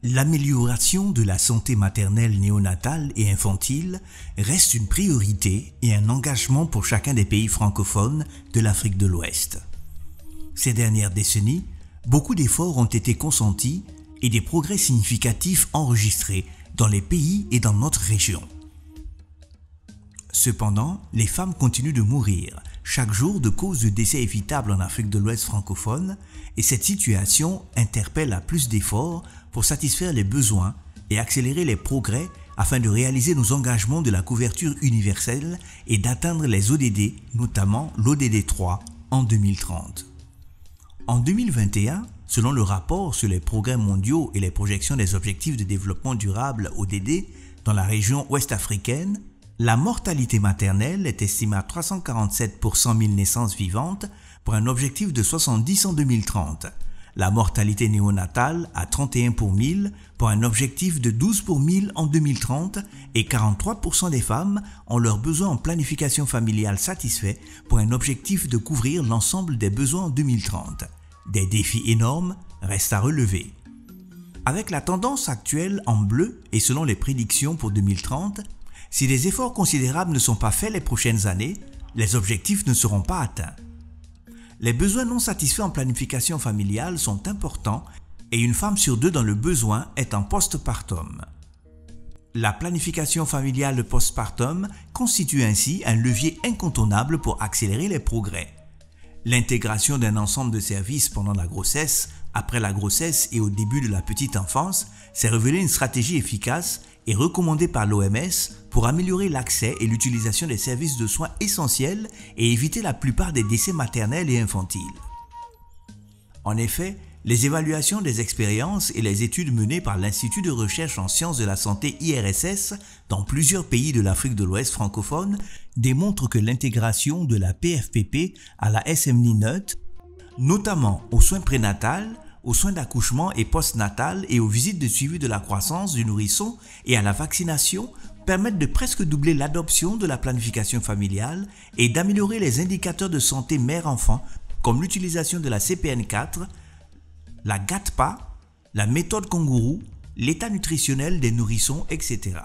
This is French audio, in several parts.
L'amélioration de la santé maternelle, néonatale et infantile reste une priorité et un engagement pour chacun des pays francophones de l'Afrique de l'Ouest. Ces dernières décennies, beaucoup d'efforts ont été consentis et des progrès significatifs enregistrés dans les pays et dans notre région. Cependant, les femmes continuent de mourir chaque jour de cause de décès évitables en Afrique de l'Ouest francophone et cette situation interpelle à plus d'efforts pour satisfaire les besoins et accélérer les progrès afin de réaliser nos engagements de la couverture universelle et d'atteindre les ODD, notamment l'ODD 3 en 2030. En 2021, selon le rapport sur les progrès mondiaux et les projections des objectifs de développement durable ODD dans la région ouest africaine, la mortalité maternelle est estimée à 347 pour 100 000 naissances vivantes pour un objectif de 70 en 2030. La mortalité néonatale à 31 pour 1000 pour un objectif de 12 pour 1000 en 2030 et 43% des femmes ont leurs besoins en planification familiale satisfaits pour un objectif de couvrir l'ensemble des besoins en 2030. Des défis énormes restent à relever. Avec la tendance actuelle en bleu et selon les prédictions pour 2030, si des efforts considérables ne sont pas faits les prochaines années, les objectifs ne seront pas atteints. Les besoins non satisfaits en planification familiale sont importants et une femme sur deux dans le besoin est en postpartum. La planification familiale postpartum constitue ainsi un levier incontournable pour accélérer les progrès. L'intégration d'un ensemble de services pendant la grossesse, après la grossesse et au début de la petite enfance s'est révélée une stratégie efficace et recommandée par l'OMS pour améliorer l'accès et l'utilisation des services de soins essentiels et éviter la plupart des décès maternels et infantiles. En effet, les évaluations des expériences et les études menées par l'Institut de recherche en sciences de la santé IRSS dans plusieurs pays de l'Afrique de l'Ouest francophone démontrent que l'intégration de la PFPP à la SMNI-NUT, notamment aux soins prénatals, aux soins d'accouchement et postnatal et aux visites de suivi de la croissance du nourrisson et à la vaccination permettent de presque doubler l'adoption de la planification familiale et d'améliorer les indicateurs de santé mère-enfant comme l'utilisation de la CPN4, la GATPA, la méthode kangourou, l'état nutritionnel des nourrissons, etc.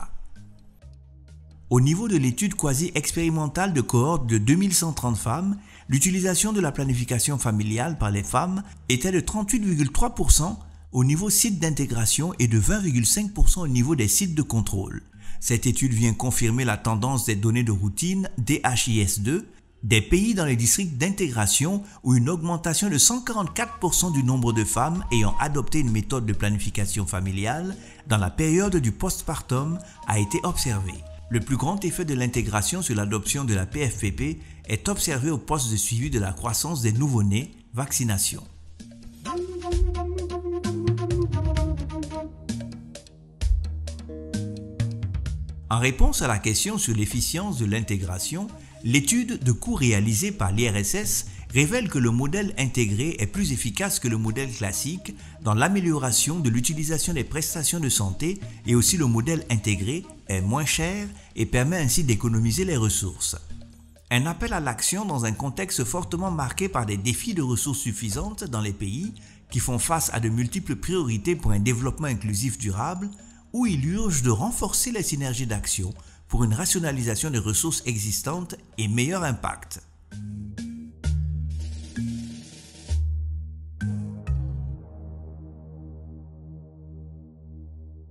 Au niveau de l'étude quasi-expérimentale de cohorte de 2130 femmes, l'utilisation de la planification familiale par les femmes était de 38,3% au niveau site d'intégration et de 20,5% au niveau des sites de contrôle. Cette étude vient confirmer la tendance des données de routine DHIS2 des pays dans les districts d'intégration où une augmentation de 144% du nombre de femmes ayant adopté une méthode de planification familiale dans la période du postpartum a été observée. Le plus grand effet de l'intégration sur l'adoption de la PFPP est observé au poste de suivi de la croissance des nouveau-nés, vaccination. En réponse à la question sur l'efficience de l'intégration, l'étude de coût réalisée par l'IRSS révèle que le modèle intégré est plus efficace que le modèle classique dans l'amélioration de l'utilisation des prestations de santé et aussi le modèle intégré est moins cher et permet ainsi d'économiser les ressources. Un appel à l'action dans un contexte fortement marqué par des défis de ressources suffisantes dans les pays qui font face à de multiples priorités pour un développement inclusif durable où il urge de renforcer les synergies d'action pour une rationalisation des ressources existantes et meilleur impact.